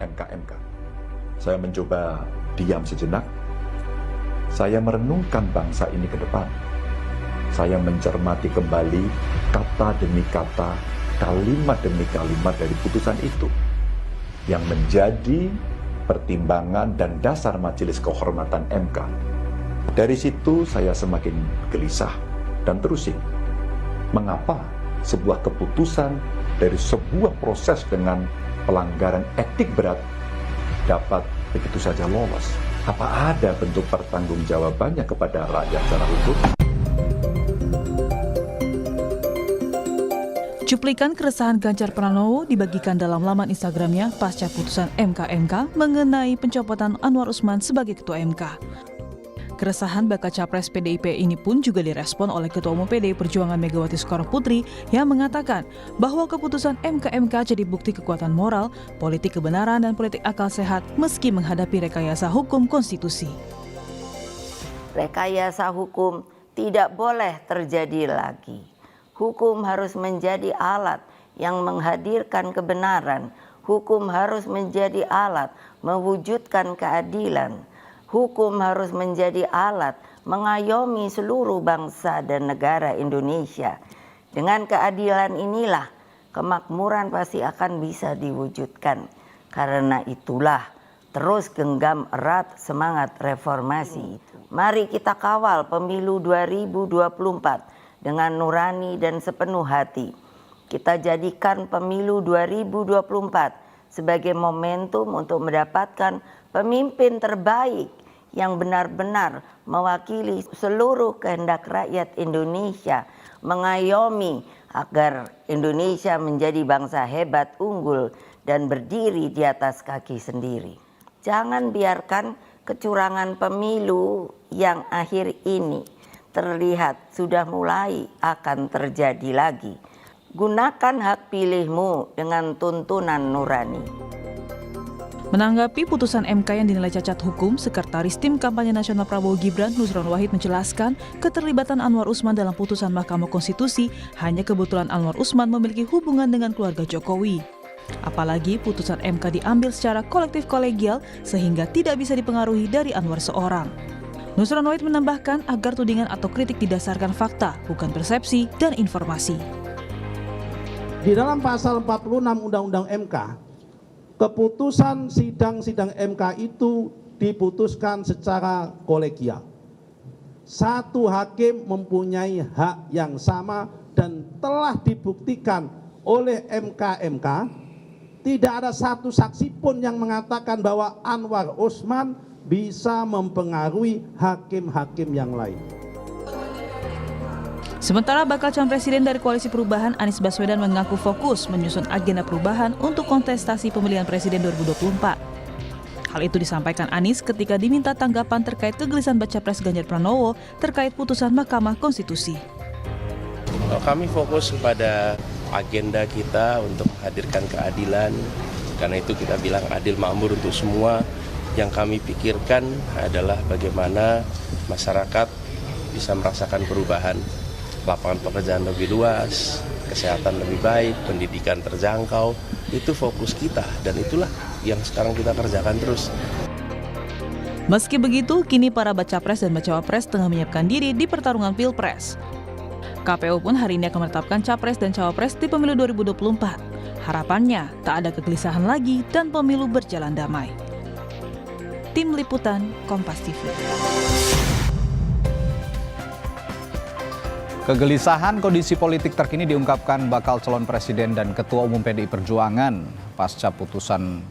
MK-MK. Saya mencoba diam sejenak. Saya merenungkan bangsa ini ke depan. Saya mencermati kembali kata demi kata, kalimat demi kalimat dari putusan itu yang menjadi pertimbangan dan dasar Majelis Kehormatan MK. Dari situ saya semakin gelisah dan terusik. Mengapa sebuah keputusan dari sebuah proses dengan pelanggaran etik berat dapat begitu saja lolos? Apa ada bentuk pertanggungjawabannya kepada rakyat secara hukum? Cuplikan keresahan Ganjar Pranowo dibagikan dalam laman Instagramnya pasca putusan MK-MK mengenai pencopotan Anwar Usman sebagai Ketua MK. Keresahan bakal capres PDIP ini pun juga direspon oleh Ketua Umum PDI Perjuangan Megawati Soekarnoputri yang mengatakan bahwa keputusan MK-MK jadi bukti kekuatan moral, politik kebenaran, dan politik akal sehat meski menghadapi rekayasa hukum konstitusi. Rekayasa hukum tidak boleh terjadi lagi. Hukum harus menjadi alat yang menghadirkan kebenaran. Hukum harus menjadi alat mewujudkan keadilan. Hukum harus menjadi alat mengayomi seluruh bangsa dan negara Indonesia. Dengan keadilan inilah kemakmuran pasti akan bisa diwujudkan. Karena itulah terus genggam erat semangat reformasi. Mari kita kawal pemilu 2024 dengan nurani dan sepenuh hati. Kita jadikan pemilu 2024 sebagai momentum untuk mendapatkan pemimpin terbaik yang benar-benar mewakili seluruh kehendak rakyat Indonesia, mengayomi agar Indonesia menjadi bangsa hebat, unggul, dan berdiri di atas kaki sendiri. Jangan biarkan kecurangan pemilu yang akhir ini terlihat sudah mulai akan terjadi lagi. Gunakan hak pilihmu dengan tuntunan nurani. Menanggapi putusan MK yang dinilai cacat hukum, Sekretaris Tim Kampanye Nasional Prabowo Gibran, Nusron Wahid menjelaskan keterlibatan Anwar Usman dalam putusan Mahkamah Konstitusi hanya kebetulan Anwar Usman memiliki hubungan dengan keluarga Jokowi. Apalagi putusan MK diambil secara kolektif kolegial sehingga tidak bisa dipengaruhi dari Anwar seorang. Nusron Wahid menambahkan agar tudingan atau kritik didasarkan fakta, bukan persepsi dan informasi. Di dalam pasal 46 Undang-Undang MK, keputusan sidang-sidang MK itu diputuskan secara kolegial. Satu hakim mempunyai hak yang sama dan telah dibuktikan oleh MK-MK. Tidak ada satu saksi pun yang mengatakan bahwa Anwar Usman bisa mempengaruhi hakim-hakim yang lain. Sementara bakal calon presiden dari Koalisi Perubahan Anies Baswedan mengaku fokus menyusun agenda perubahan untuk kontestasi pemilihan presiden 2024. Hal itu disampaikan Anies ketika diminta tanggapan terkait kegelisahan baca pres Ganjar Pranowo terkait putusan Mahkamah Konstitusi. Kami fokus kepada agenda kita untuk menghadirkan keadilan, karena itu kita bilang adil makmur untuk semua. Yang kami pikirkan adalah bagaimana masyarakat bisa merasakan perubahan. Lapangan pekerjaan lebih luas, kesehatan lebih baik, pendidikan terjangkau, itu fokus kita dan itulah yang sekarang kita kerjakan terus. Meski begitu, kini para baca pres dan bacawa pres tengah menyiapkan diri di pertarungan Pilpres. KPU pun hari ini akan menetapkan capres dan cawapres di pemilu 2024. Harapannya tak ada kegelisahan lagi dan pemilu berjalan damai. Tim Liputan Kompas TV. Kegelisahan kondisi politik terkini diungkapkan bakal calon presiden dan Ketua Umum PDI Perjuangan pasca putusan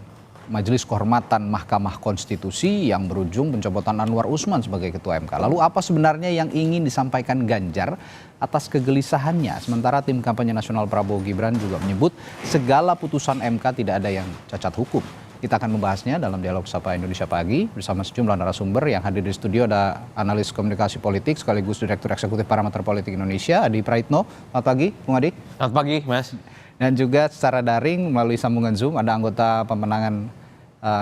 Majelis Kehormatan Mahkamah Konstitusi yang berujung pencopotan Anwar Usman sebagai Ketua MK. Lalu apa sebenarnya yang ingin disampaikan Ganjar atas kegelisahannya? Sementara tim kampanye nasional Prabowo Gibran juga menyebut segala putusan MK tidak ada yang cacat hukum. Kita akan membahasnya dalam dialog Sapa Indonesia Pagi bersama sejumlah narasumber yang hadir di studio. Ada analis komunikasi politik sekaligus Direktur Eksekutif Parameter Politik Indonesia, Adi Praitno. Selamat pagi, Bung Adi. Selamat pagi, Mas. Dan juga secara daring melalui sambungan Zoom ada anggota pemenangan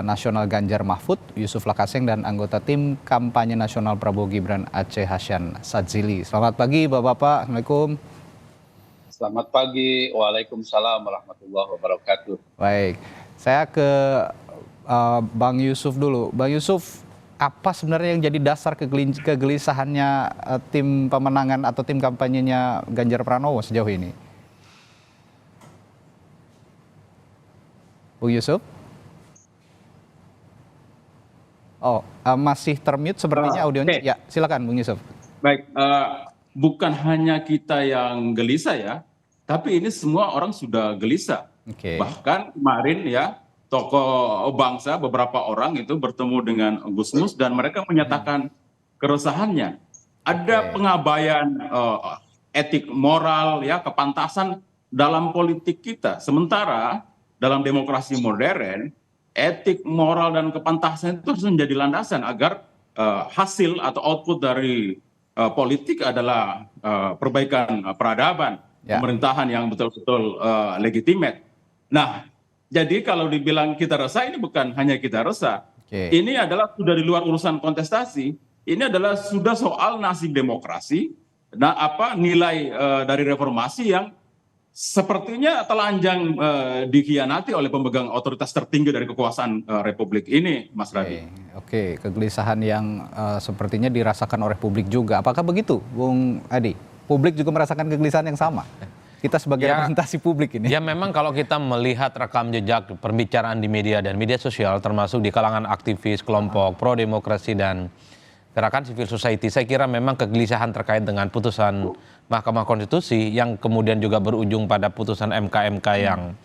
nasional Ganjar Mahfud, Yusuf Lakaseng, dan anggota tim kampanye nasional Prabowo Gibran, Aceh Hasyan Sadzili. Selamat pagi, Bapak-Bapak. Assalamualaikum. Selamat pagi, waalaikumsalam warahmatullahi wabarakatuh. Baik, saya ke Bang Yusuf dulu. Bang Yusuf, apa sebenarnya yang jadi dasar kegelisahannya tim pemenangan atau tim kampanyenya Ganjar Pranowo sejauh ini? Bung Yusuf? Oh, masih termute sepertinya audionya. Oke. Ya, silakan Bung Yusuf. Baik, bukan hanya kita yang gelisah ya, tapi ini semua orang sudah gelisah. Oke. Bahkan kemarin ya, tokoh bangsa beberapa orang itu bertemu dengan Gus Mus dan mereka menyatakan keresahannya. Ada Oke. pengabaian etik moral ya, kepantasan dalam politik kita. Sementara dalam demokrasi modern, etik moral dan kepantasan itu harus menjadi landasan agar hasil atau output dari politik adalah perbaikan peradaban, Ya. pemerintahan yang betul-betul legitimate. Nah, jadi kalau dibilang kita resah, ini bukan hanya kita resah. Oke. Ini adalah sudah di luar urusan kontestasi. Ini adalah sudah soal nasib demokrasi. Nah, nilai dari reformasi yang sepertinya telanjang dikhianati oleh pemegang otoritas tertinggi dari kekuasaan Republik ini, Mas Radhi. Oke, kegelisahan yang sepertinya dirasakan oleh publik juga. Apakah begitu, Bung Adi? Publik juga merasakan kegelisahan yang sama? Kita sebagai representasi publik ini. Ya memang kalau kita melihat rekam jejak pembicaraan di media dan media sosial termasuk di kalangan aktivis, kelompok pro demokrasi dan gerakan civil society, saya kira memang kegelisahan terkait dengan putusan Mahkamah Konstitusi yang kemudian juga berujung pada putusan MK yang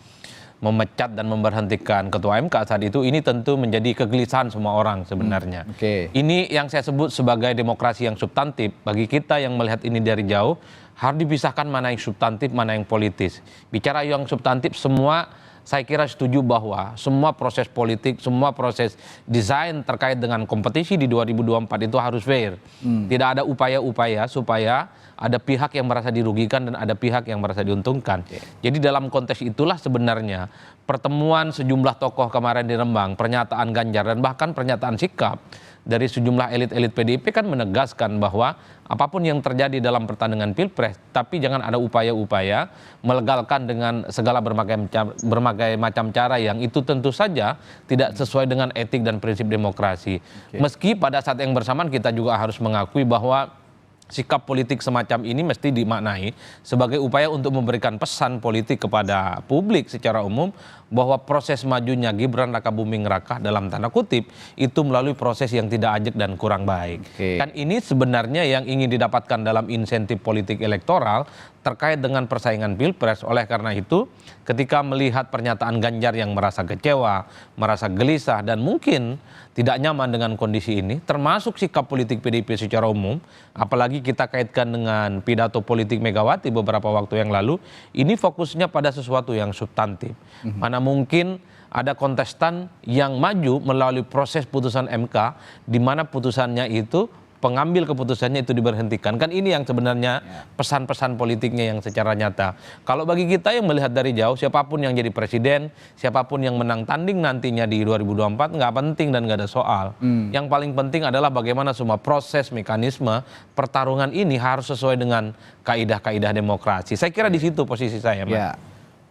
memecat dan memberhentikan Ketua MK saat itu, ini tentu menjadi kegelisahan semua orang sebenarnya. Oke. Ini yang saya sebut sebagai demokrasi yang substantif. Bagi kita yang melihat ini dari jauh, harus dipisahkan mana yang substantif, mana yang politis. Bicara yang substantif, semua saya kira setuju bahwa semua proses politik, semua proses desain terkait dengan kompetisi di 2024 itu harus fair. Tidak ada upaya-upaya supaya ada pihak yang merasa dirugikan dan ada pihak yang merasa diuntungkan. Jadi dalam konteks itulah sebenarnya pertemuan sejumlah tokoh kemarin di Rembang, pernyataan Ganjar dan bahkan pernyataan sikap dari sejumlah elit-elit PDIP kan menegaskan bahwa apapun yang terjadi dalam pertandingan Pilpres, tapi jangan ada upaya-upaya melegalkan dengan segala berbagai macam cara yang itu tentu saja tidak sesuai dengan etik dan prinsip demokrasi. Meski pada saat yang bersamaan kita juga harus mengakui bahwa sikap politik semacam ini mesti dimaknai sebagai upaya untuk memberikan pesan politik kepada publik secara umum bahwa proses majunya Gibran Rakabuming Raka dalam tanda kutip itu melalui proses yang tidak ajak dan kurang baik. Kan ini sebenarnya yang ingin didapatkan dalam insentif politik elektoral terkait dengan persaingan Pilpres. Oleh karena itu ketika melihat pernyataan Ganjar yang merasa kecewa, merasa gelisah dan mungkin tidak nyaman dengan kondisi ini, termasuk sikap politik PDIP secara umum, apalagi kita kaitkan dengan pidato politik Megawati beberapa waktu yang lalu, ini fokusnya pada sesuatu yang substantif. Mana mungkin ada kontestan yang maju melalui proses putusan MK, di mana putusannya itu pengambil keputusannya itu diberhentikan. Kan ini yang sebenarnya pesan-pesan politiknya yang secara nyata. Kalau bagi kita yang melihat dari jauh, siapapun yang jadi presiden, siapapun yang menang tanding nantinya di 2024 nggak penting dan nggak ada soal. Yang paling penting adalah bagaimana semua proses mekanisme pertarungan ini harus sesuai dengan kaidah-kaidah demokrasi. Saya kira di situ posisi saya, Mas. Ya.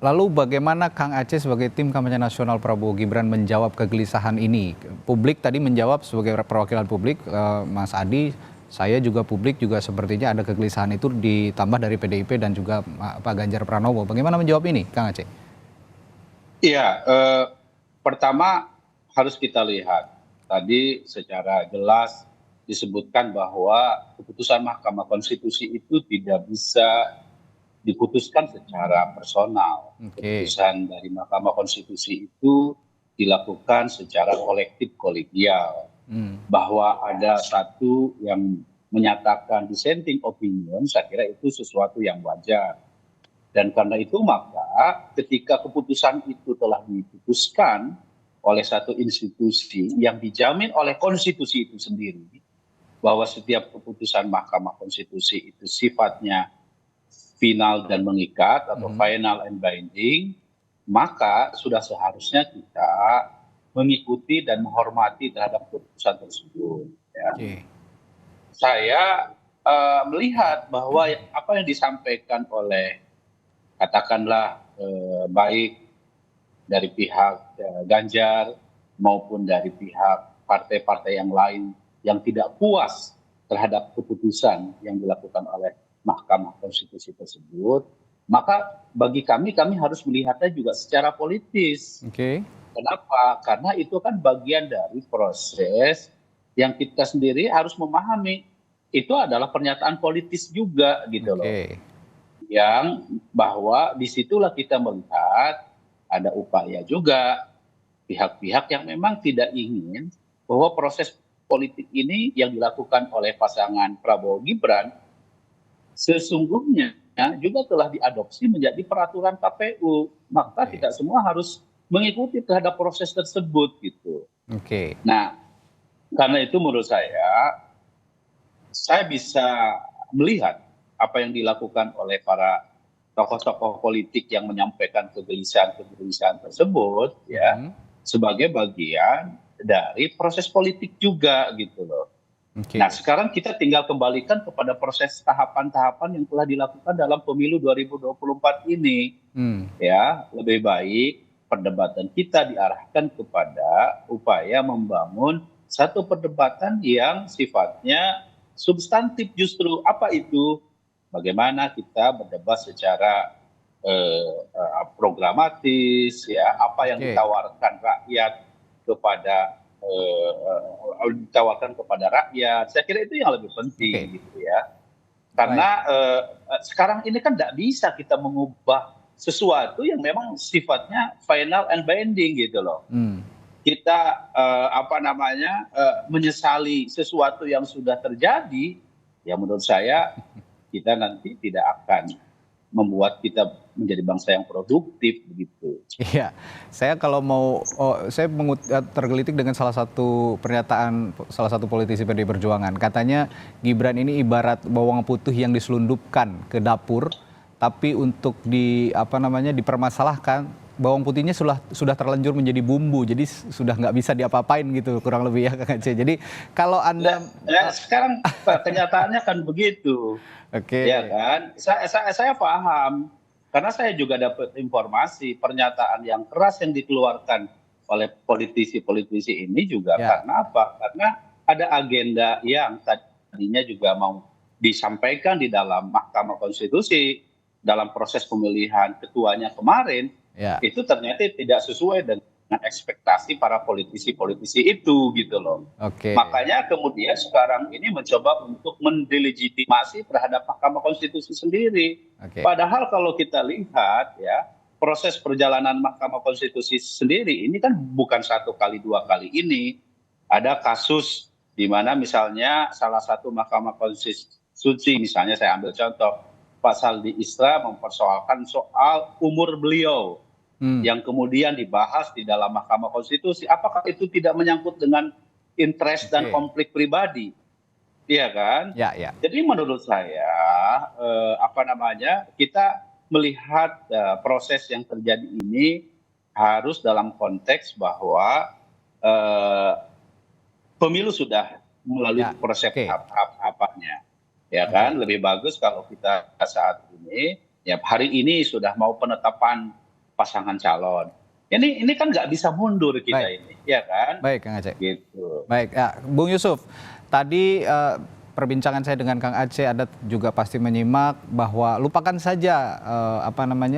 Lalu bagaimana Kang Aceh sebagai tim kampanye nasional Prabowo Gibran menjawab kegelisahan ini? Publik tadi menjawab sebagai perwakilan publik, Mas Adi, saya juga publik juga sepertinya ada kegelisahan itu ditambah dari PDIP dan juga Pak Ganjar Pranowo. Bagaimana menjawab ini, Kang Aceh? Iya, pertama harus kita lihat. Tadi secara jelas disebutkan bahwa keputusan Mahkamah Konstitusi itu tidak bisa diputuskan secara personal. Keputusan dari Mahkamah Konstitusi itu dilakukan secara kolektif kolegial. Bahwa ada satu yang menyatakan dissenting opinion, saya kira itu sesuatu yang wajar. Dan karena itu maka ketika keputusan itu telah diputuskan oleh satu institusi yang dijamin oleh konstitusi itu sendiri, bahwa setiap keputusan Mahkamah Konstitusi itu sifatnya final dan mengikat atau final and binding, maka sudah seharusnya kita mengikuti dan menghormati terhadap keputusan tersebut. Ya. Saya melihat bahwa apa yang disampaikan oleh katakanlah baik dari pihak Ganjar maupun dari pihak partai-partai yang lain yang tidak puas terhadap keputusan yang dilakukan oleh Mahkamah Konstitusi tersebut, maka bagi kami harus melihatnya juga secara politis. Oke. Kenapa? Karena itu kan bagian dari proses yang kita sendiri harus memahami. Itu adalah pernyataan politis juga gitu loh. Oke. Yang bahwa disitulah kita melihat ada upaya juga pihak-pihak yang memang tidak ingin bahwa proses politik ini yang dilakukan oleh pasangan Prabowo Gibran sesungguhnya juga telah diadopsi menjadi peraturan KPU. Maka tidak semua harus mengikuti terhadap proses tersebut gitu. Oke. Nah, karena itu menurut saya bisa melihat apa yang dilakukan oleh para tokoh-tokoh politik yang menyampaikan kegelisahan tersebut ya sebagai bagian dari proses politik juga gitu loh. Oke. Nah, sekarang kita tinggal kembalikan kepada proses tahapan-tahapan yang telah dilakukan dalam pemilu 2024 ini. Ya, lebih baik perdebatan kita diarahkan kepada upaya membangun satu perdebatan yang sifatnya substantif justru. Apa itu? Bagaimana kita berdebat secara programatis, ya, apa yang ditawarkan rakyat kepada rakyat. Saya kira itu yang lebih penting gitu ya. Karena sekarang ini kan tidak bisa kita mengubah sesuatu yang memang sifatnya final and binding gitu loh. Kita menyesali sesuatu yang sudah terjadi, ya menurut saya kita nanti tidak akan membuat kita menjadi bangsa yang produktif begitu. Iya, saya kalau mau, saya tergelitik dengan salah satu pernyataan salah satu politisi PDI Perjuangan. Katanya Gibran ini ibarat bawang putih yang diselundupkan ke dapur, tapi untuk dipermasalahkan bawang putihnya sudah terlanjur menjadi bumbu, jadi sudah nggak bisa diapa-apain gitu kurang lebih ya Kang Aceh. Jadi kalau Anda sekarang kenyataannya kan begitu. Oke. Ya kan, saya paham karena saya juga dapat informasi pernyataan yang keras yang dikeluarkan oleh politisi-politisi ini juga karena apa? Karena ada agenda yang tadinya juga mau disampaikan di dalam Mahkamah Konstitusi dalam proses pemilihan ketuanya kemarin, itu ternyata tidak sesuai dengan ekspektasi para politisi-politisi itu gitu loh. Makanya kemudian sekarang ini mencoba untuk mendelegitimasi terhadap Mahkamah Konstitusi sendiri. Padahal kalau kita lihat ya proses perjalanan Mahkamah Konstitusi sendiri ini kan bukan 1 kali 2 kali ini. Ada kasus di mana misalnya salah satu Mahkamah Konstitusi, misalnya saya ambil contoh Pak Saldi Isra mempersoalkan soal umur beliau. Yang kemudian dibahas di dalam Mahkamah Konstitusi, apakah itu tidak menyangkut dengan interest dan konflik pribadi, iya kan? Jadi menurut saya, kita melihat proses yang terjadi ini harus dalam konteks bahwa pemilu sudah melalui proses tahapannya, ya kan? Lebih bagus kalau kita saat ini, ya hari ini sudah mau penetapan pasangan calon. Ini kan nggak bisa mundur kita ini, ya kan? Baik, Kang Aceh. Gitu. Baik, ya, Bung Yusuf. Tadi perbincangan saya dengan Kang Aceh, Anda juga pasti menyimak bahwa lupakan saja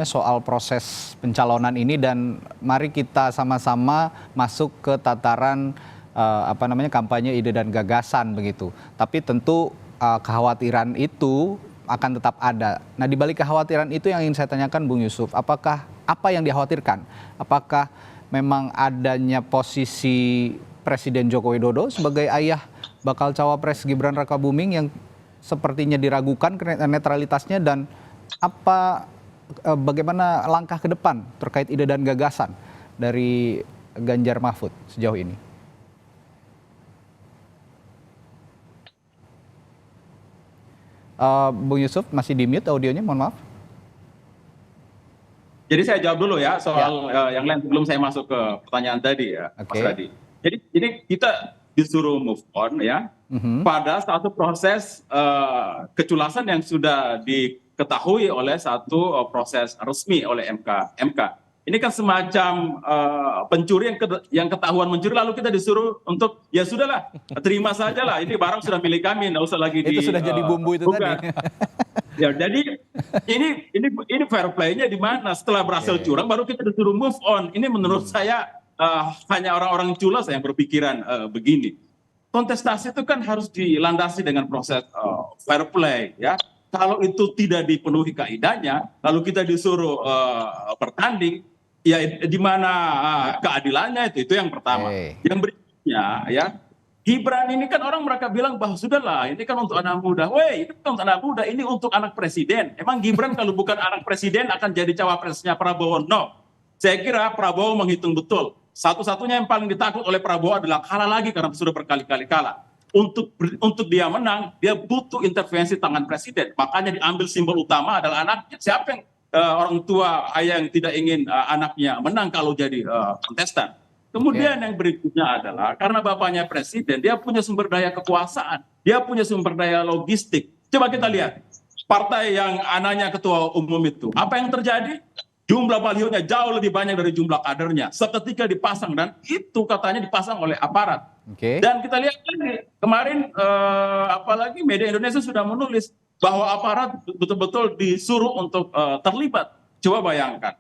soal proses pencalonan ini dan mari kita sama-sama masuk ke tataran kampanye ide dan gagasan begitu. Tapi tentu kekhawatiran itu akan tetap ada. Nah, di balik kekhawatiran itu yang ingin saya tanyakan Bung Yusuf, apa yang dikhawatirkan? Apakah memang adanya posisi Presiden Joko Widodo sebagai ayah bakal cawapres Gibran Rakabuming yang sepertinya diragukan netralitasnya, dan bagaimana langkah ke depan terkait ide dan gagasan dari Ganjar Mahfud sejauh ini? Bung Yusuf masih di mute audionya, mohon maaf. Jadi saya jawab dulu ya soal yang lain sebelum saya masuk ke pertanyaan tadi ya, Mas Radi. Jadi kita disuruh move on ya pada satu proses keculasan yang sudah diketahui oleh satu proses resmi oleh MK. Ini kan semacam pencuri yang ketahuan mencuri lalu kita disuruh untuk ya sudahlah terima saja lah, ini barang sudah milik kami, nggak usah lagi Itu sudah jadi bumbu itu bukan. tadi. Ya jadi ini fair play-nya di mana? Setelah berhasil curang baru kita disuruh move on. Ini menurut saya hanya orang-orang culas yang berpikiran begini. Kontestasi itu kan harus dilandasi dengan proses fair play, ya. Kalau itu tidak dipenuhi kaidahnya, lalu kita disuruh bertanding, ya di mana keadilannya itu yang pertama. Yang berikutnya, ya Gibran ini kan orang mereka bilang bahwa sudahlah ini kan untuk anak muda. Weh, itu bukan untuk anak muda, ini untuk anak presiden. Emang Gibran kalau bukan anak presiden akan jadi cawapresnya Prabowo? No. Saya kira Prabowo menghitung betul. Satu-satunya yang paling ditakut oleh Prabowo adalah kalah lagi karena sudah berkali-kali kalah. Untuk dia menang, dia butuh intervensi tangan presiden. Makanya diambil simbol utama adalah anaknya. Siapa yang orang tua ayah yang tidak ingin anaknya menang kalau jadi kontestan? Kemudian yang berikutnya adalah karena bapaknya presiden, dia punya sumber daya kekuasaan, dia punya sumber daya logistik. Coba kita lihat partai yang anaknya ketua umum itu, apa yang terjadi? Jumlah balihonya jauh lebih banyak dari jumlah kadernya. Seketika dipasang dan itu katanya dipasang oleh aparat. Dan kita lihat lagi kemarin apalagi media Indonesia sudah menulis bahwa aparat betul-betul disuruh untuk terlibat. Coba bayangkan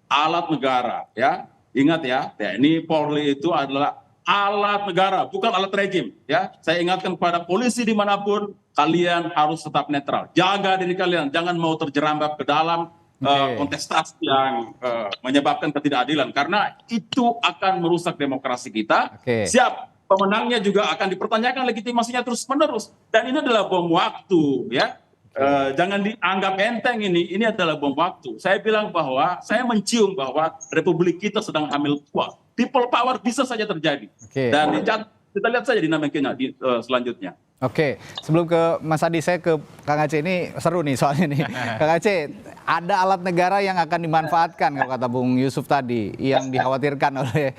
alat negara, ya. Ingat ya, TNI Polri itu adalah alat negara, bukan alat rejim. Ya, saya ingatkan kepada polisi dimanapun, kalian harus tetap netral. Jaga diri kalian, jangan mau terjerambab ke dalam kontestasi yang menyebabkan ketidakadilan, karena itu akan merusak demokrasi kita. Siap, pemenangnya juga akan dipertanyakan legitimasinya terus-menerus. Dan ini adalah bom waktu, ya. Jangan dianggap enteng ini adalah bom waktu. Saya bilang bahwa saya mencium bahwa republik kita sedang hamil tua. People power bisa saja terjadi. Dan kita lihat saja dinamikanya selanjutnya. Oke, sebelum ke Mas Adi, saya ke Kang Aceh. Ini seru nih soalnya nih. Kang Aceh, ada alat negara yang akan dimanfaatkan kalau kata Bung Yusuf tadi, yang dikhawatirkan oleh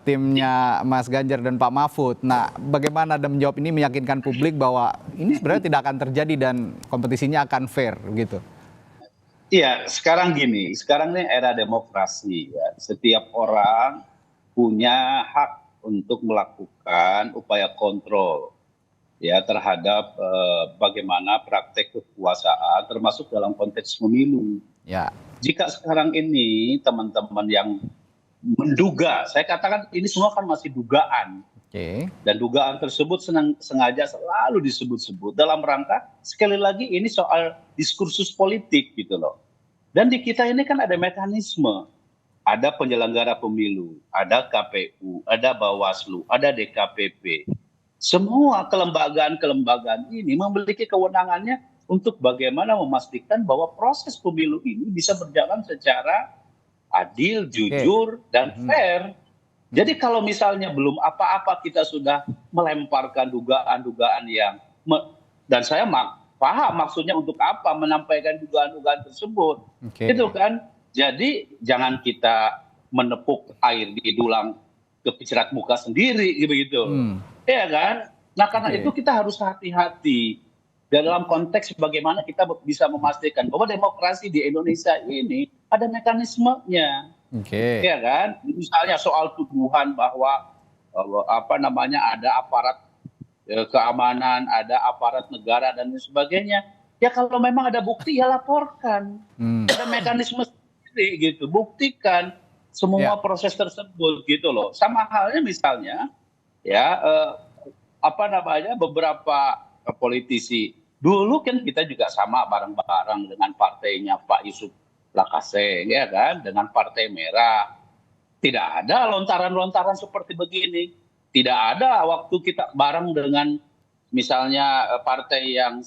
timnya Mas Ganjar dan Pak Mahfud. Nah, bagaimana Anda menjawab ini, meyakinkan publik bahwa ini sebenarnya tidak akan terjadi dan kompetisinya akan fair gitu? Iya, sekarang gini, sekarang ini era demokrasi, ya. Setiap orang punya hak untuk melakukan upaya kontrol, ya, terhadap bagaimana praktek kekuasaan termasuk dalam konteks pemilu. Ya. Jika sekarang ini teman-teman yang menduga, saya katakan ini semua kan masih dugaan. Dan dugaan tersebut sengaja selalu disebut-sebut dalam rangka sekali lagi ini soal diskursus politik gitu loh. Dan di kita ini kan ada mekanisme, ada penyelenggara pemilu, ada KPU, ada Bawaslu, ada DKPP. Semua kelembagaan-kelembagaan ini memiliki kewenangannya untuk bagaimana memastikan bahwa proses pemilu ini bisa berjalan secara adil, jujur, dan fair. Jadi kalau misalnya belum apa-apa kita sudah melemparkan dugaan-dugaan yang, dan saya paham maksudnya untuk apa menyampaikan dugaan-dugaan tersebut. Gitu kan. Jadi jangan kita menepuk air di dulang kepicirat muka sendiri begitu. Ya kan? Nah karena itu kita harus hati-hati dalam konteks bagaimana kita bisa memastikan bahwa demokrasi di Indonesia ini ada mekanismenya. Ya kan? Misalnya soal tuduhan bahwa ada aparat keamanan, ada aparat negara dan sebagainya. Ya kalau memang ada bukti ya laporkan. Ada mekanisme sendiri gitu, buktikan semua proses tersebut gitu loh. Sama halnya misalnya ya beberapa politisi dulu kan kita juga sama bareng-bareng dengan partainya Pak Yusuf Lakaseng, ya kan, dengan Partai Merah. Tidak ada lontaran-lontaran seperti begini. Tidak ada waktu kita bareng dengan misalnya partai yang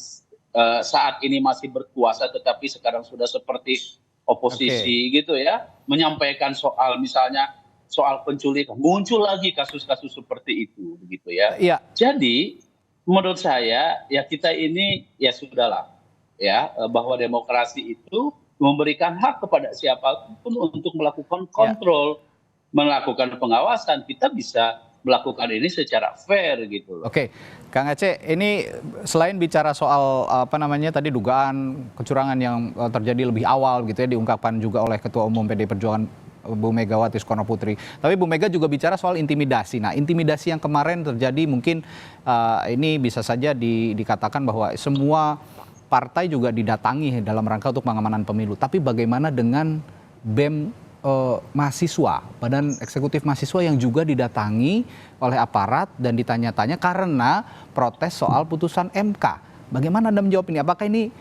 saat ini masih berkuasa tetapi sekarang sudah seperti oposisi gitu ya, menyampaikan soal misalnya soal penculikan, muncul lagi kasus-kasus seperti itu begitu ya. Jadi menurut saya ya kita ini ya sudahlah ya, bahwa demokrasi itu memberikan hak kepada siapapun untuk melakukan kontrol, melakukan pengawasan. Kita bisa melakukan ini secara fair gitu loh. Oke, Kang Aceh, ini selain bicara soal tadi dugaan kecurangan yang terjadi lebih awal gitu ya, diungkapkan juga oleh Ketua Umum PDI Perjuangan Bu Megawati Soekarno Putri. Tapi Bu Mega juga bicara soal intimidasi. Nah, intimidasi yang kemarin terjadi mungkin ini bisa saja dikatakan bahwa semua partai juga didatangi dalam rangka untuk pengamanan pemilu. Tapi bagaimana dengan BEM mahasiswa, Badan Eksekutif Mahasiswa yang juga didatangi oleh aparat dan ditanya-tanya karena protes soal putusan MK. Bagaimana Anda menjawab ini? Apakah ini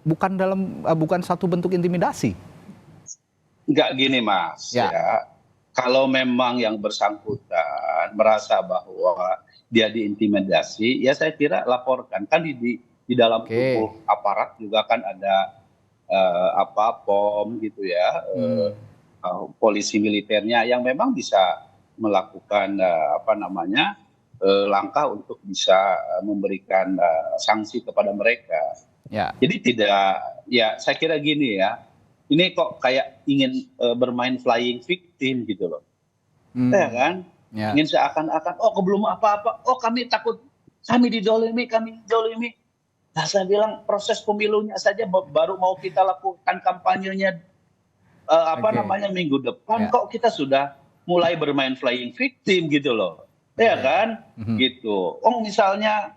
bukan satu bentuk intimidasi? Enggak gini Mas, ya. Kalau memang yang bersangkutan merasa bahwa dia diintimidasi, ya saya kira laporkan. Kan di dalam tubuh aparat juga kan ada POM gitu ya, polisi militernya yang memang bisa melakukan langkah untuk bisa memberikan sanksi kepada mereka. Ya. Jadi saya kira gini ya, ini kok kayak ingin bermain flying victim gitu loh, ya kan? Ya. Ingin seakan-akan, belum apa-apa, kami takut, kami didolimi. Nah, saya bilang proses pemilunya saja baru mau kita lakukan kampanyenya minggu depan, kok kita sudah mulai bermain flying victim gitu loh, ya kan? Gitu. Misalnya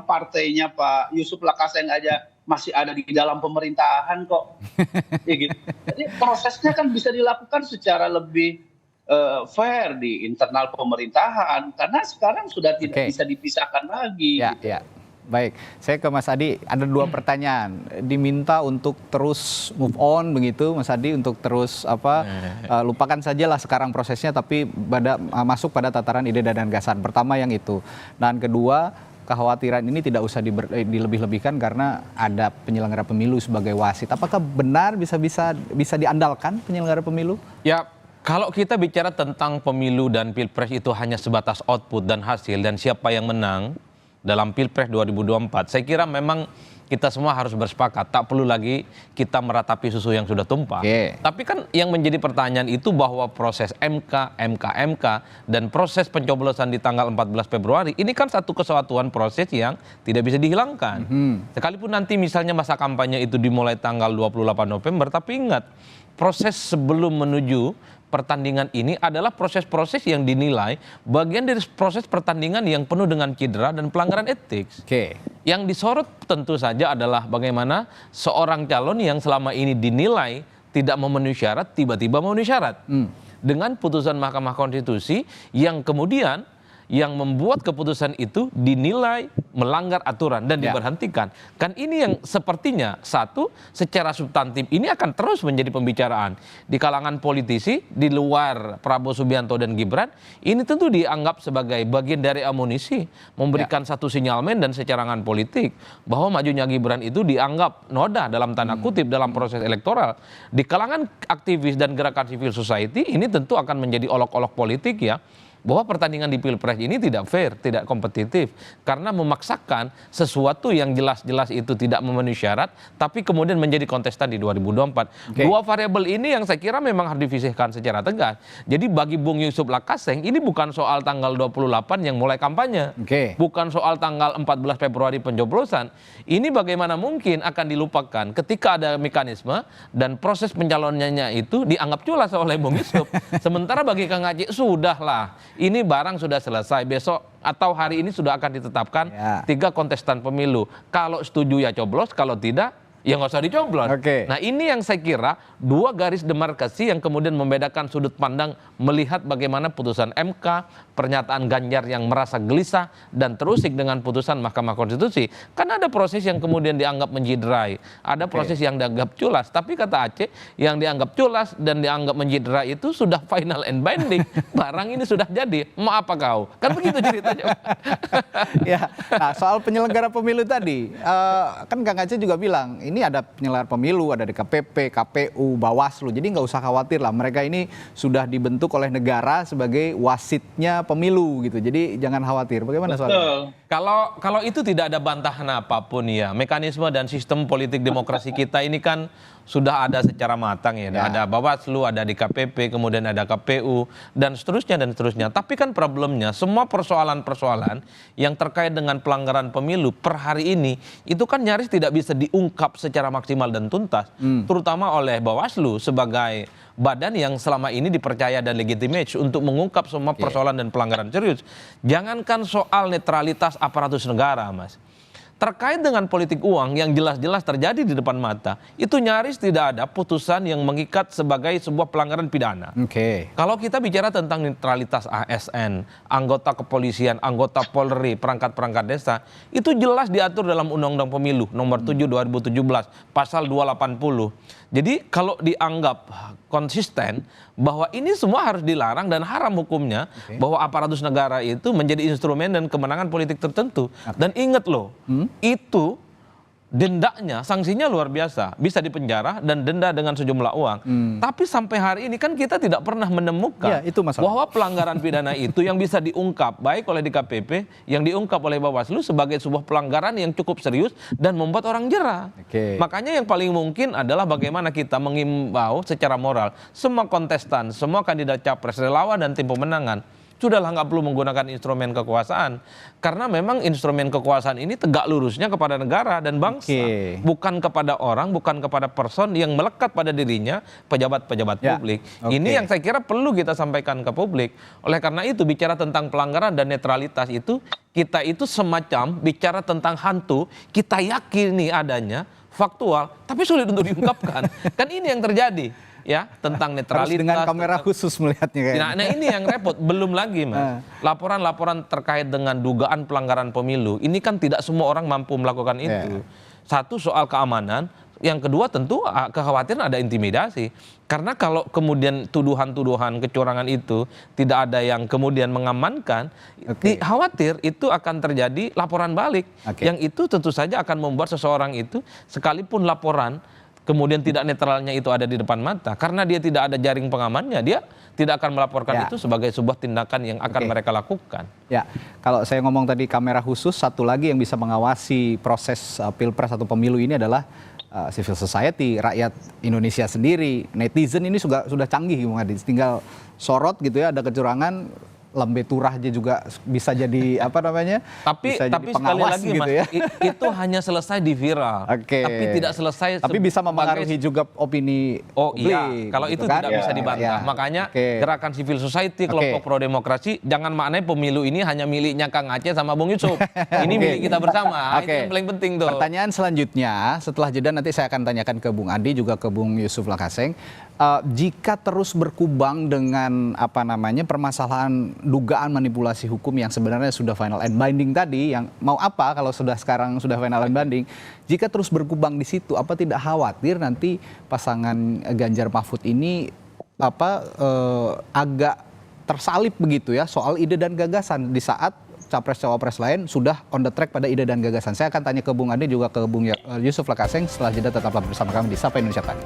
partainya Pak Yusuf Lakaseng aja masih ada di dalam pemerintahan kok, ya gitu. Jadi prosesnya kan bisa dilakukan secara lebih fair di internal pemerintahan, karena sekarang sudah tidak bisa dipisahkan lagi. Gitu. Baik, saya ke Mas Adi, ada 2 pertanyaan. Diminta untuk terus move on begitu, Mas Adi, untuk terus lupakan sajalah sekarang prosesnya, tapi masuk pada tataran ide dan gagasan. Pertama yang itu. Dan kedua, kekhawatiran ini tidak usah dilebih-lebihkan karena ada penyelenggara pemilu sebagai wasit. Apakah benar bisa diandalkan penyelenggara pemilu? Ya, kalau kita bicara tentang pemilu dan pilpres itu hanya sebatas output dan hasil dan siapa yang menang dalam Pilpres 2024, saya kira memang kita semua harus bersepakat, tak perlu lagi kita meratapi susu yang sudah tumpah. Tapi kan yang menjadi pertanyaan itu bahwa proses MK, dan proses pencoblosan di tanggal 14 Februari, ini kan satu kesatuan proses yang tidak bisa dihilangkan. Sekalipun nanti misalnya masa kampanye itu dimulai tanggal 28 November, tapi ingat, proses sebelum menuju pertandingan ini adalah proses-proses yang dinilai bagian dari proses pertandingan yang penuh dengan cedera dan pelanggaran etik. Yang disorot tentu saja adalah bagaimana seorang calon yang selama ini dinilai tidak memenuhi syarat tiba-tiba memenuhi syarat. Dengan putusan Mahkamah Konstitusi yang kemudian yang membuat keputusan itu dinilai melanggar aturan dan diberhentikan. Kan ini yang sepertinya secara substantif ini akan terus menjadi pembicaraan di kalangan politisi di luar Prabowo Subianto dan Gibran. Ini tentu dianggap sebagai bagian dari amunisi memberikan satu sinyalmen dan secarangan politik bahwa majunya Gibran itu dianggap noda dalam tanda kutip dalam proses elektoral. Di kalangan aktivis dan gerakan civil society ini tentu akan menjadi olok-olok politik ya, bahwa pertandingan di Pilpres ini tidak fair, tidak kompetitif, karena memaksakan sesuatu yang jelas-jelas itu tidak memenuhi syarat, tapi kemudian menjadi kontestan di 2024. Dua variabel ini yang saya kira memang harus divisihkan secara tegas. Jadi bagi Bung Yusuf Lakaseng, ini bukan soal tanggal 28 yang mulai kampanye, bukan soal tanggal 14 Februari pencoblosan. Ini bagaimana mungkin akan dilupakan ketika ada mekanisme dan proses pencalonannya itu dianggap culas oleh Bung Yusuf. Sementara bagi Kang Aceh, sudahlah. Ini barang sudah selesai, besok atau hari ini sudah akan ditetapkan 3 kontestan pemilu. Kalau setuju ya coblos, kalau tidak ya nggak usah dicoblos. Nah ini yang saya kira 2 garis demarkasi yang kemudian membedakan sudut pandang melihat bagaimana putusan MK, pernyataan Ganjar yang merasa gelisah dan terusik dengan putusan Mahkamah Konstitusi. Kan ada proses yang kemudian dianggap menjiderai, ada proses yang dianggap culas. Tapi kata Aceh, yang dianggap culas dan dianggap menjiderai itu sudah final and binding. Barang ini sudah jadi, mau apa kau? Kan begitu ceritanya. Nah soal penyelenggara pemilu tadi, kan Kang Aceh juga bilang, ini ada penyelenggara pemilu, ada DKPP, KPU, Bawaslu. Jadi nggak usah khawatir lah. Mereka ini sudah dibentuk oleh negara sebagai wasitnya pemilu gitu. Jadi jangan khawatir. Bagaimana soalnya? Kalau itu tidak ada bantahan apapun ya. Mekanisme dan sistem politik demokrasi kita ini kan sudah ada secara matang ya. Ada Bawaslu, ada DKPP, kemudian ada KPU dan seterusnya. Tapi kan problemnya semua persoalan-persoalan yang terkait dengan pelanggaran pemilu per hari ini itu kan nyaris tidak bisa diungkap secara maksimal dan tuntas, terutama oleh Bawaslu sebagai badan yang selama ini dipercaya dan legitimate untuk mengungkap semua persoalan dan pelanggaran serius. Jangankan soal netralitas aparatus negara, Mas. Terkait dengan politik uang yang jelas-jelas terjadi di depan mata, itu nyaris tidak ada putusan yang mengikat sebagai sebuah pelanggaran pidana. Kalau kita bicara tentang netralitas ASN, anggota kepolisian, anggota Polri, perangkat-perangkat desa, itu jelas diatur dalam Undang-Undang Pemilu nomor 7 2017, pasal 280. Jadi kalau dianggap konsisten bahwa ini semua harus dilarang dan haram hukumnya, bahwa aparatus negara itu menjadi instrumen dan kemenangan politik tertentu. Dan ingat loh, itu dendanya, sanksinya luar biasa, bisa dipenjara dan denda dengan sejumlah uang. Tapi sampai hari ini kan kita tidak pernah menemukan bahwa pelanggaran pidana itu yang bisa diungkap baik oleh DKPP, yang diungkap oleh Bawaslu sebagai sebuah pelanggaran yang cukup serius dan membuat orang jera. Makanya yang paling mungkin adalah bagaimana kita mengimbau secara moral semua kontestan, semua kandidat capres, relawan dan tim pemenangan, sudahlah nggak perlu menggunakan instrumen kekuasaan, karena memang instrumen kekuasaan ini tegak lurusnya kepada negara dan bangsa, bukan kepada orang, bukan kepada person yang melekat pada dirinya pejabat-pejabat publik. Ini yang saya kira perlu kita sampaikan ke publik. Oleh karena itu bicara tentang pelanggaran dan netralitas itu, kita itu semacam bicara tentang hantu, kita yakini adanya, faktual, tapi sulit untuk diungkapkan. Kan ini yang terjadi. Ya, tentang netralitas. Harus dengan kamera khusus melihatnya kayaknya. Nah, ini yang repot. Belum lagi, Mas. Laporan-laporan terkait dengan dugaan pelanggaran pemilu, ini kan tidak semua orang mampu melakukan itu. Satu, soal keamanan. Yang kedua, tentu kekhawatiran ada intimidasi. Karena kalau kemudian tuduhan-tuduhan kecurangan itu tidak ada yang kemudian mengamankan, khawatir itu akan terjadi laporan balik. Yang itu tentu saja akan membuat seseorang itu, sekalipun laporan kemudian tidak netralnya itu ada di depan mata, karena dia tidak ada jaring pengamannya, dia tidak akan melaporkan itu sebagai sebuah tindakan yang akan mereka lakukan. Ya, kalau saya ngomong tadi kamera khusus, satu lagi yang bisa mengawasi proses pilpres atau pemilu ini adalah civil society, rakyat Indonesia sendiri. Netizen ini sudah canggih, Bung Adi. Tinggal sorot gitu ya, ada kecurangan, lembe turah aja juga bisa jadi apa namanya? Tapi sekali lagi gitu, Mas, ya. Itu hanya selesai di viral. Tapi tidak selesai. Tapi bisa mempengaruhi juga opini publik. Kalau gitu itu kan? Tidak bisa dibantah. Makanya gerakan civil society, kelompok pro demokrasi, jangan maknai pemilu ini hanya miliknya Kang Aceh sama Bung Yusuf. Ini milik kita bersama. Itu yang paling penting tuh. Pertanyaan selanjutnya, setelah jeda nanti saya akan tanyakan ke Bung Adi juga ke Bung Yusuf Lakaseng. Jika terus berkubang dengan apa namanya permasalahan dugaan manipulasi hukum yang sebenarnya sudah final and binding tadi, yang mau apa kalau sekarang sudah final and binding, jika terus berkubang di situ, apa tidak khawatir nanti pasangan Ganjar Mahfud ini agak tersalip begitu ya soal ide dan gagasan di saat capres-cawapres lain sudah on the track pada ide dan gagasan. Saya akan tanya ke Bung Adi juga ke Bung Yusuf Lakaseng setelah jeda. Tetaplah bersama kami di Sapa Indonesia Pagi.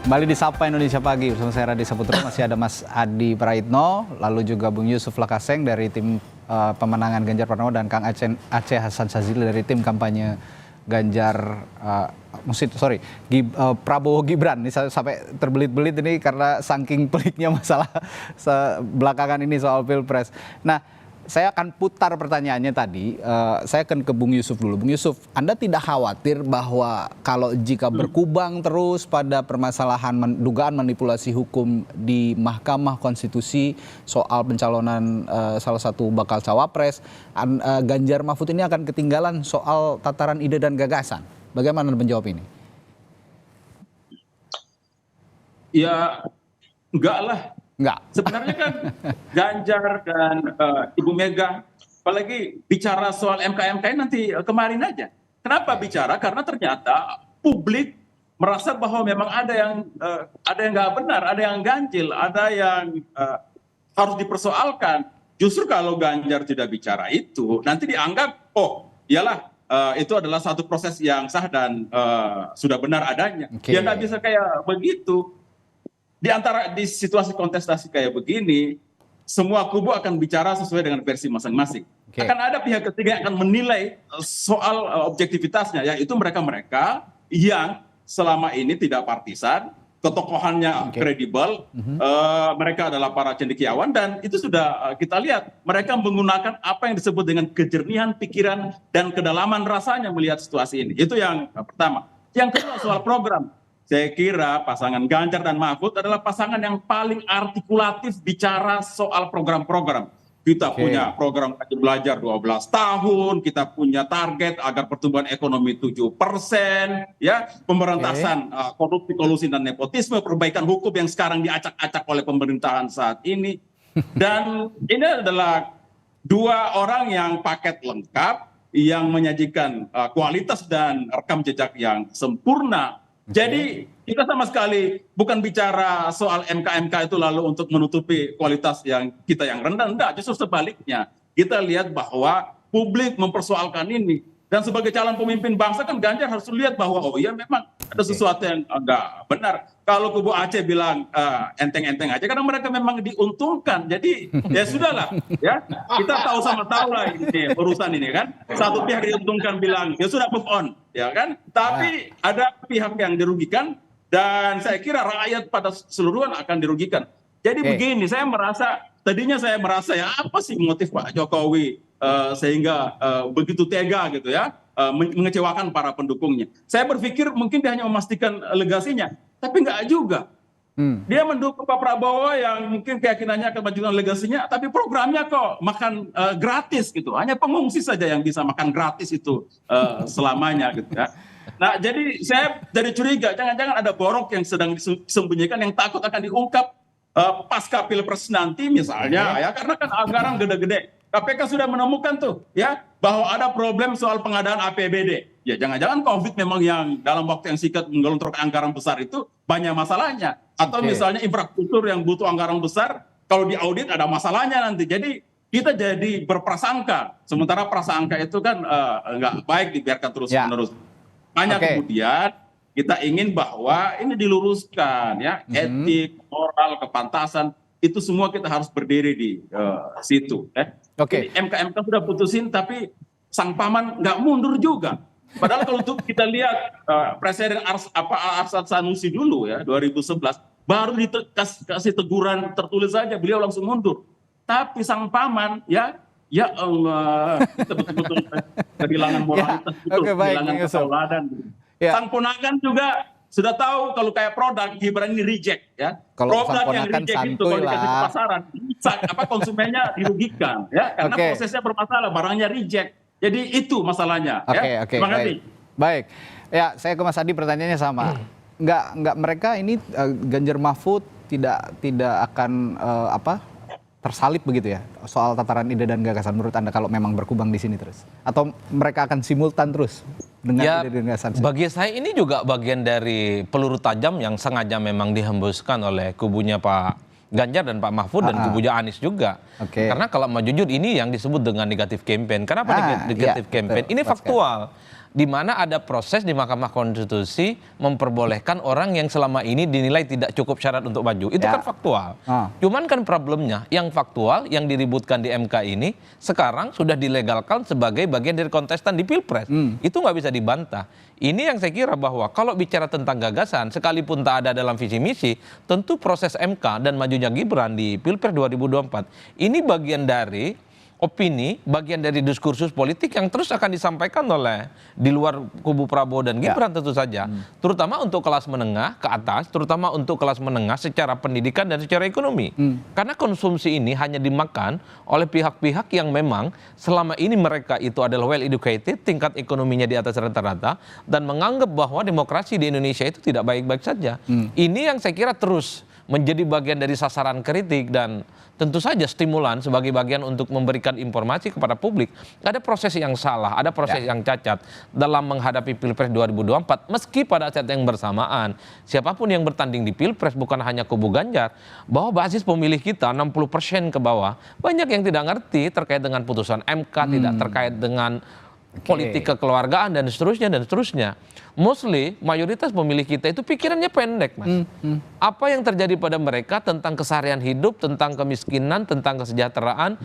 Kembali di Sapa Indonesia Pagi bersama saya Radhi Saputro, masih ada Mas Adi Praitno, lalu juga Bung Yusuf Lakaseng dari tim pemenangan Ganjar Pranowo dan Kang Aceh Hasan Sazili dari tim kampanye Ganjar Prabowo Gibran. Ini sampai terbelit-belit ini karena saking peliknya masalah belakangan ini soal Pilpres. Nah, saya akan putar pertanyaannya tadi. Saya akan ke Bung Yusuf dulu. Bung Yusuf, Anda tidak khawatir bahwa kalau jika berkubang terus pada permasalahan dugaan manipulasi hukum di Mahkamah Konstitusi soal pencalonan salah satu bakal cawapres, Ganjar Mahfud ini akan ketinggalan soal tataran ide dan gagasan? Bagaimana Anda menjawab ini? Ya, enggak lah. Enggak. Sebenarnya kan Ganjar dan Ibu Mega, apalagi bicara soal MK nanti kemarin aja. Kenapa bicara? Karena ternyata publik merasa bahwa memang ada yang nggak benar, ada yang ganjil, ada yang harus dipersoalkan. Justru kalau Ganjar tidak bicara itu, nanti dianggap iyalah itu adalah satu proses yang sah dan sudah benar adanya. Dia nggak bisa kayak begitu. Di situasi kontestasi kayak begini, semua kubu akan bicara sesuai dengan versi masing-masing. Akan ada pihak ketiga yang akan menilai soal objektivitasnya, yaitu mereka-mereka yang selama ini tidak partisan, ketokohannya kredibel, mereka adalah para cendekiawan, dan itu sudah kita lihat mereka menggunakan apa yang disebut dengan kejernihan pikiran dan kedalaman rasanya melihat situasi ini. Itu yang pertama. Yang kedua soal program. Saya kira pasangan Ganjar dan Mahfud adalah pasangan yang paling artikulatif bicara soal program-program. Kita punya program wajib belajar 12 tahun, kita punya target agar pertumbuhan ekonomi 7%, ya, pemberantasan korupsi, kolusi, dan nepotisme, perbaikan hukum yang sekarang diacak-acak oleh pemerintahan saat ini. Dan ini adalah dua orang yang paket lengkap, yang menyajikan kualitas dan rekam jejak yang sempurna. Jadi kita sama sekali bukan bicara soal MK-MK itu lalu untuk menutupi kualitas yang kita yang rendah, enggak, justru sebaliknya. Kita lihat bahwa publik mempersoalkan ini. Dan sebagai calon pemimpin bangsa kan Ganjar harus lihat bahwa oh iya memang ada sesuatu yang enggak benar. Kalau kubu Aceh bilang enteng-enteng aja karena mereka memang diuntungkan. Jadi ya sudahlah, ya. Kita tahu sama tahu lah ini urusan ini kan. Satu pihak diuntungkan bilang ya sudah move on, ya kan? Tapi ada pihak yang dirugikan dan saya kira rakyat pada keseluruhan akan dirugikan. Jadi begini, tadinya saya merasa ya apa sih motif Pak Jokowi sehingga begitu tega gitu ya, mengecewakan para pendukungnya. Saya berpikir mungkin dia hanya memastikan legasinya, tapi enggak juga. Dia mendukung Pak Prabowo yang mungkin keyakinannya akan majukan legasinya, tapi programnya kok makan gratis gitu. Hanya pengungsi saja yang bisa makan gratis itu selamanya gitu ya. Nah jadi saya jadi curiga, jangan-jangan ada borok yang sedang disembunyikan yang takut akan diungkap pasca Pilpres nanti misalnya, ya, karena kan anggaran gede-gede. KPK sudah menemukan tuh ya bahwa ada problem soal pengadaan APBD. Ya jangan-jangan COVID memang yang dalam waktu yang singkat menggelontorkan anggaran besar itu banyak masalahnya. Atau misalnya infrastruktur yang butuh anggaran besar kalau diaudit ada masalahnya nanti. Jadi kita jadi berprasangka. Sementara prasangka itu kan nggak baik dibiarkan terus-menerus. Hanya kemudian kita ingin bahwa ini diluruskan ya, etik, moral, kepantasan itu semua kita harus berdiri di situ. MK-MK sudah putusin, tapi sang paman nggak mundur juga. Padahal kalau kita lihat Presiden Arsyad Sanusi dulu ya 2011 baru dikasih teguran tertulis saja beliau langsung mundur. Tapi sang paman ya Allah kita betul-betul kehilangan moralitas, kehilangan kesauladan. Sang ponakan juga sudah tahu kalau kayak produk Gibran ini reject ya. Kalau produk yang reject itu kalau dikasih ke pasaran, konsumennya dirugikan ya karena prosesnya bermasalah, barangnya reject. Jadi itu masalahnya. Terima kasih. Baik. Ya, saya ke Mas Adi pertanyaannya sama. Enggak mereka ini Ganjar Mahfud tidak akan tersalip begitu ya soal tataran ide dan gagasan menurut Anda kalau memang berkubang di sini terus, atau mereka akan simultan terus dengan ide dan gagasan? Bagi saya ini juga bagian dari peluru tajam yang sengaja memang dihembuskan oleh kubunya Pak Ganjar dan Pak Mahfud dan kubunya Anies juga. Karena kalau mau jujur ini yang disebut dengan negatif campaign. Kenapa negatif campaign? Ini faktual. Di mana ada proses di Mahkamah Konstitusi memperbolehkan orang yang selama ini dinilai tidak cukup syarat untuk maju. Itu kan faktual. Cuman kan problemnya yang faktual yang diributkan di MK ini sekarang sudah dilegalkan sebagai bagian dari kontestan di Pilpres. Itu nggak bisa dibantah. Ini yang saya kira bahwa kalau bicara tentang gagasan sekalipun tak ada dalam visi misi, tentu proses MK dan majunya Gibran di Pilpres 2024 ini bagian dari opini, bagian dari diskursus politik yang terus akan disampaikan oleh di luar kubu Prabowo dan Gibran tentu saja. Terutama untuk kelas menengah ke atas, terutama untuk kelas menengah secara pendidikan dan secara ekonomi. Karena konsumsi ini hanya dimakan oleh pihak-pihak yang memang selama ini mereka itu adalah well educated, tingkat ekonominya di atas rata-rata, dan menganggap bahwa demokrasi di Indonesia itu tidak baik-baik saja. Ini yang saya kira terus menjadi bagian dari sasaran kritik dan tentu saja stimulan sebagai bagian untuk memberikan informasi kepada publik. Ada proses yang salah, ada proses yang cacat dalam menghadapi Pilpres 2024. Meski pada saat yang bersamaan, siapapun yang bertanding di Pilpres bukan hanya kubu Ganjar, bahwa basis pemilih kita 60% ke bawah, banyak yang tidak ngerti terkait dengan putusan MK, tidak terkait dengan politik kekeluargaan dan seterusnya. Mostly mayoritas pemilih kita itu pikirannya pendek, Mas. Apa yang terjadi pada mereka tentang keseharian hidup, tentang kemiskinan, tentang kesejahteraan,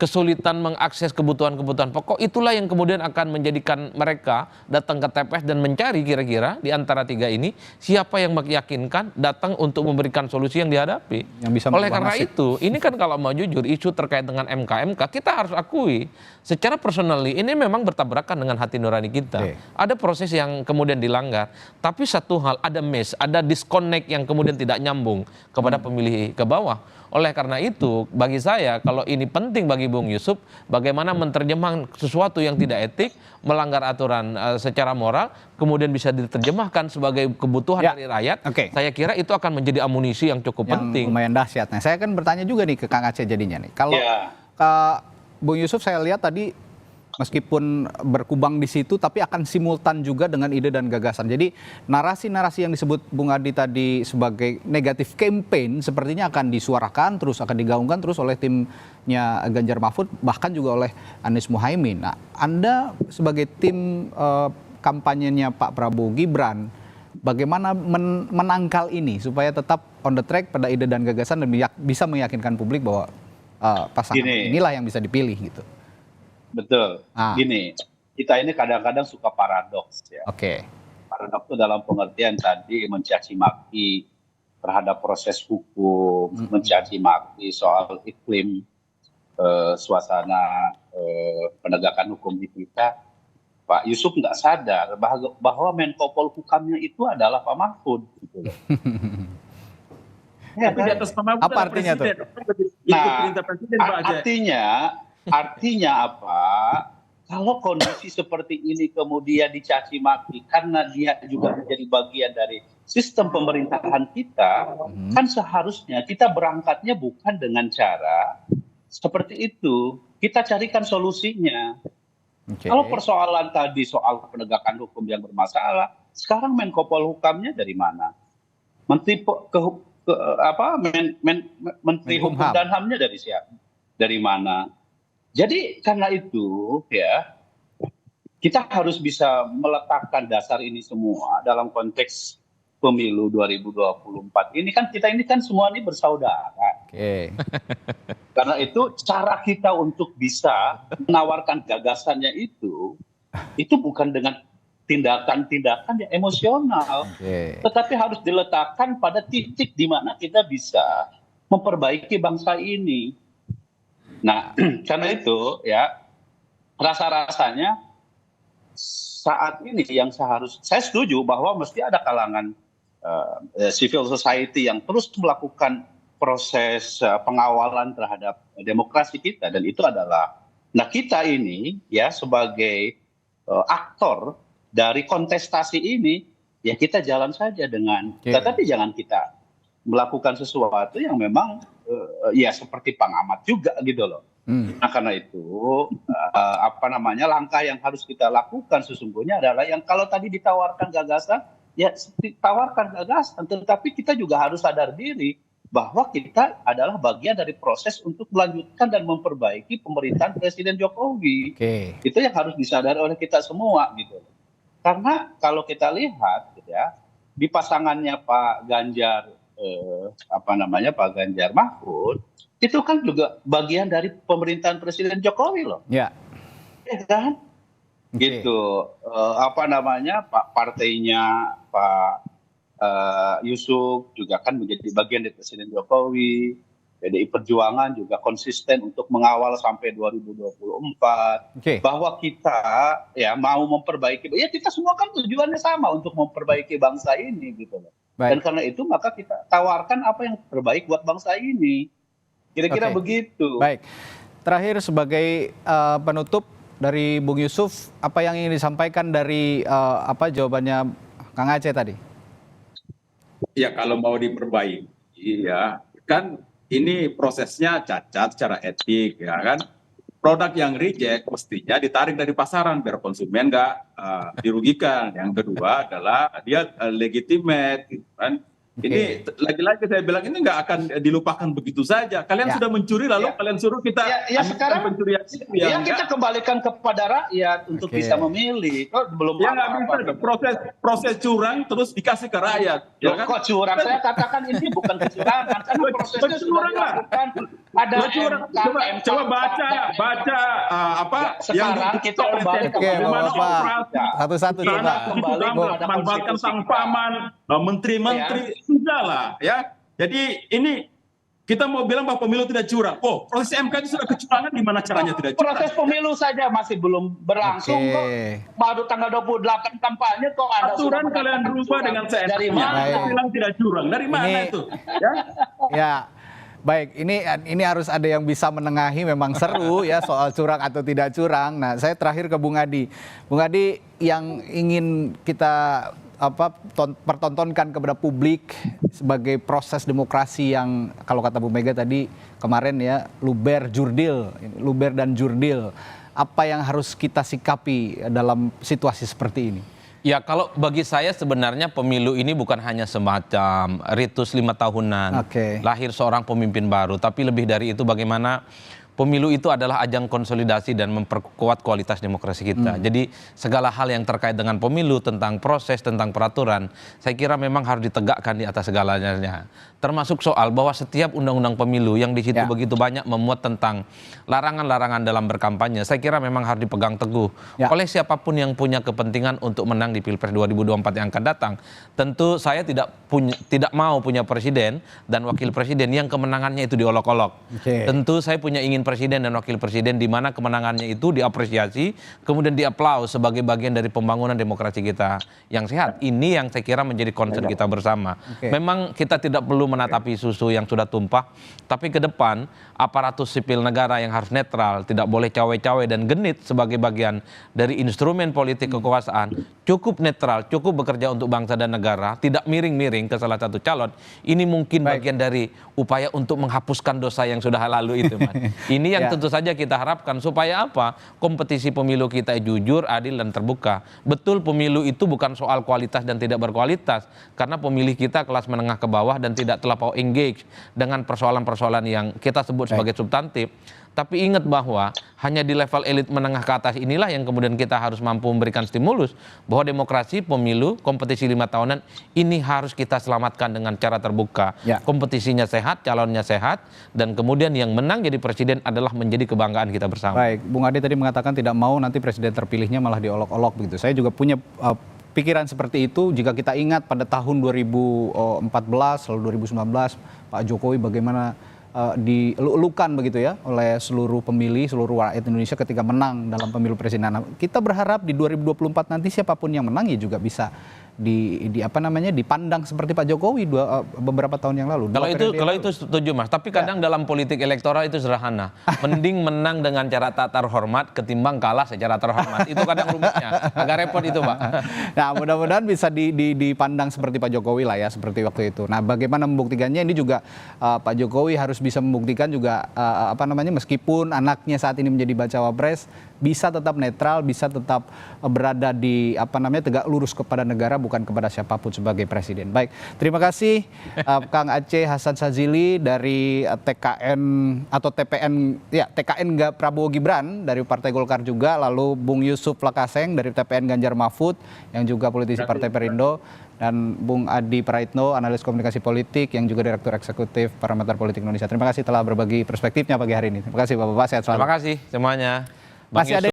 kesulitan mengakses kebutuhan-kebutuhan pokok, itulah yang kemudian akan menjadikan mereka datang ke TPS dan mencari kira-kira di antara tiga ini siapa yang meyakinkan datang untuk memberikan solusi yang dihadapi. Yang bisa Oleh merubah karena nasib. itu, ini kan kalau mau jujur isu terkait dengan MK, kita harus akui secara personally ini memang bertabrakan dengan hati nurani kita. Oke. Ada proses yang kemudian dilanggar, tapi satu hal ada miss, ada disconnect yang kemudian tidak nyambung kepada pemilih ke bawah. Oleh karena itu, bagi saya kalau ini penting bagi Bung Yusuf, bagaimana menerjemahkan sesuatu yang tidak etik, melanggar aturan secara moral, kemudian bisa diterjemahkan sebagai kebutuhan Ya. dari rakyat. Oke. Saya kira itu akan menjadi amunisi yang cukup Yang penting. lumayan dahsyat. Nah, saya akan bertanya juga nih ke Kang Aceh jadinya nih. Kalau Ya. Bung Yusuf saya lihat tadi meskipun berkubang di situ tapi akan simultan juga dengan ide dan gagasan. Jadi narasi-narasi yang disebut Bung Adi tadi sebagai negatif campaign sepertinya akan disuarakan terus, akan digaungkan terus oleh timnya Ganjar Mahfud bahkan juga oleh Anies Muhaimin. Nah, Anda sebagai tim kampanyenya Pak Prabowo Gibran, bagaimana menangkal ini supaya tetap on the track pada ide dan gagasan dan bisa meyakinkan publik bahwa pasangan Gini. inilah yang bisa dipilih gitu. Betul. Gini, kita ini kadang-kadang suka paradoks ya. Oke. Paradoks itu dalam pengertian tadi mencaci maki terhadap proses hukum, mencaci maki soal iklim suasana penegakan hukum di kita. Pak Yusuf nggak sadar bahwa Menko Polhukamnya itu adalah Pak Mahfud. Gitu loh. Tapi di atas Pak Mahfud Apa ada artinya tuh? presiden. Ikut perintah presiden, Pak Aceh. Artinya apa? Kalau kondisi seperti ini kemudian dicaci maki karena dia juga menjadi bagian dari sistem pemerintahan kita, kan seharusnya kita berangkatnya bukan dengan cara seperti itu. Kita carikan solusinya. Oke. Kalau persoalan tadi soal penegakan hukum yang bermasalah, sekarang Menko Polhukamnya dari mana? Menteri Menteri Hukum Menkumham. dan HAM-nya dari siapa? Dari mana? Jadi karena itu ya kita harus bisa meletakkan dasar ini semua dalam konteks pemilu 2024 ini kan kita ini kan semua ini bersaudara. Oke. Karena itu cara kita untuk bisa menawarkan gagasannya itu bukan dengan tindakan-tindakan yang emosional, Oke. tetapi harus diletakkan pada titik di mana kita bisa memperbaiki bangsa ini. Nah, karena itu ya rasa-rasanya saat ini yang saya setuju bahwa mesti ada kalangan civil society yang terus melakukan proses pengawalan terhadap demokrasi kita, dan itu adalah kita ini ya sebagai aktor dari kontestasi ini ya kita jalan saja dengan, tetapi jangan kita melakukan sesuatu yang memang ya seperti pengamat juga gitu loh. Nah karena itu langkah yang harus kita lakukan sesungguhnya adalah yang kalau tadi ditawarkan gagasan ya tawarkan gagasan, tetapi kita juga harus sadar diri bahwa kita adalah bagian dari proses untuk melanjutkan dan memperbaiki pemerintahan Presiden Jokowi. Oke. Itu yang harus disadari oleh kita semua gitu. Karena kalau kita lihat gitu ya di pasangannya Pak Ganjar Pak Ganjar Mahfud itu kan juga bagian dari pemerintahan Presiden Jokowi loh. Ya. Ya kan? Oke. Gitu. Partainya Pak Yusuf juga kan menjadi bagian dari Presiden Jokowi. PDI Perjuangan juga konsisten untuk mengawal sampai 2024. Oke. Bahwa kita ya mau memperbaiki, ya kita semua kan tujuannya sama untuk memperbaiki bangsa ini gitu loh. Dan Baik. karena itu maka kita tawarkan apa yang terbaik buat bangsa ini. Kira-kira Oke. begitu. Baik. Terakhir sebagai penutup dari Bung Yusuf, apa yang ingin disampaikan dari jawabannya Kang Aceh tadi? Ya kalau mau diperbaiki ya kan ini prosesnya cacat secara etik ya kan. Produk yang reject mestinya ditarik dari pasaran biar konsumen nggak dirugikan. Yang kedua adalah dia legitimate gitu kan. Ini lagi-lagi saya bilang ini nggak akan dilupakan begitu saja. Kalian sudah mencuri lalu kalian suruh kita sekarang pencurian itu kita kembalikan kepada rakyat untuk bisa memilih. Kok belum ya nggak bisa proses curang terus dikasih ke rakyat. Kok curang? Saya katakan ini bukan kecurangan karena prosesnya sudah dilakukan ada Coba baca apa yang sekarang kita kembali Oke, Bapak. Satu-satu coba. kembali kepada manfaatkan sang konstitusi. paman, menteri-menteri, sudahlah ya. Jadi ini kita mau bilang bahwa pemilu tidak curang. Oh, proses MK itu sudah kecurangan, gimana caranya tidak curang? Proses pemilu saja masih belum berlangsung kok. Baru tanggal 28 kampanye kok Anda Aturan sudah kalian mengatakan rubah curang. dengan Dari seenaknya. mana? Bilang tidak curang. Dari mana Ini- itu? Ya. Ya, baik. Ini harus ada yang bisa menengahi. Memang seru ya soal curang atau tidak curang. Nah, saya terakhir ke Bung Adi. Bung Adi, yang ingin kita pertontonkan kepada publik sebagai proses demokrasi yang kalau kata Bu Mega tadi kemarin ya luber dan jurdil. Apa yang harus kita sikapi dalam situasi seperti ini? Ya, kalau bagi saya sebenarnya pemilu ini bukan hanya semacam ritus 5 tahunan, Oke. lahir seorang pemimpin baru, tapi lebih dari itu bagaimana pemilu itu adalah ajang konsolidasi dan memperkuat kualitas demokrasi kita. Jadi segala hal yang terkait dengan pemilu, tentang proses, tentang peraturan, saya kira memang harus ditegakkan di atas segalanya. Termasuk soal bahwa setiap undang-undang pemilu yang di situ begitu banyak memuat tentang larangan-larangan dalam berkampanye, saya kira memang harus dipegang teguh oleh siapapun yang punya kepentingan untuk menang di Pilpres 2024 yang akan datang. Tentu saya tidak mau punya presiden dan wakil presiden yang kemenangannya itu diolok-olok. Tentu saya punya ingin presiden dan wakil presiden di mana kemenangannya itu diapresiasi, kemudian diaplaus sebagai bagian dari pembangunan demokrasi kita yang sehat. Ini yang saya kira menjadi concern kita bersama. Memang kita tidak perlu menatapi susu yang sudah tumpah, tapi ke depan aparatus sipil negara yang harus netral, tidak boleh cawe-cawe dan genit sebagai bagian dari instrumen politik kekuasaan, cukup netral, cukup bekerja untuk bangsa dan negara, tidak miring-miring ke salah satu calon. Ini mungkin bagian dari upaya untuk menghapuskan dosa yang sudah lalu itu, Mas. Ini yang tentu saja kita harapkan supaya apa? Kompetisi pemilu kita jujur, adil dan terbuka. Betul pemilu itu bukan soal kualitas dan tidak berkualitas, karena pemilih kita kelas menengah ke bawah dan tidak terlampau engage dengan persoalan-persoalan yang kita sebut sebagai substantif. Tapi ingat bahwa hanya di level elit menengah ke atas inilah yang kemudian kita harus mampu memberikan stimulus bahwa demokrasi, pemilu, kompetisi 5 tahunan ini harus kita selamatkan dengan cara terbuka. Kompetisinya sehat, calonnya sehat, dan kemudian yang menang jadi presiden adalah menjadi kebanggaan kita bersama. Baik, Bung Ade tadi mengatakan tidak mau nanti presiden terpilihnya malah diolok-olok begitu. Saya juga punya pikiran seperti itu. Jika kita ingat pada tahun 2014 lalu 2019 Pak Jokowi bagaimana dielulukan begitu ya oleh seluruh pemilih, seluruh rakyat Indonesia ketika menang dalam pemilu presiden. Kita berharap di 2024 nanti siapapun yang menang ya juga bisa dipandang seperti Pak Jokowi beberapa tahun yang lalu. Kalau itu setuju, Mas. Tapi kadang dalam politik elektoral itu sederhana. Mending menang dengan cara tak terhormat ketimbang kalah secara terhormat. Itu kadang rumitnya. Agak repot itu, Pak. Nah, mudah-mudahan bisa dipandang seperti Pak Jokowi lah ya, seperti waktu itu. Nah, bagaimana membuktikannya ini juga Pak Jokowi harus bisa membuktikan juga meskipun anaknya saat ini menjadi bacawa pres, bisa tetap netral, bisa tetap berada di tegak lurus kepada negara, bukan kepada siapapun sebagai presiden. Baik, terima kasih Kang Aceh Hasan Sazili dari TKN atau TKN Prabowo Gibran dari Partai Golkar juga, lalu Bung Yusuf Lakaseng dari TPN Ganjar Mahfud yang juga politisi Partai Perindo, dan Bung Adi Praitno, analis komunikasi politik yang juga Direktur Eksekutif Parameter Politik Indonesia. Terima kasih telah berbagi perspektifnya pagi hari ini. Terima kasih Bapak-Bapak, sehat selalu. Terima kasih semuanya. Masih ada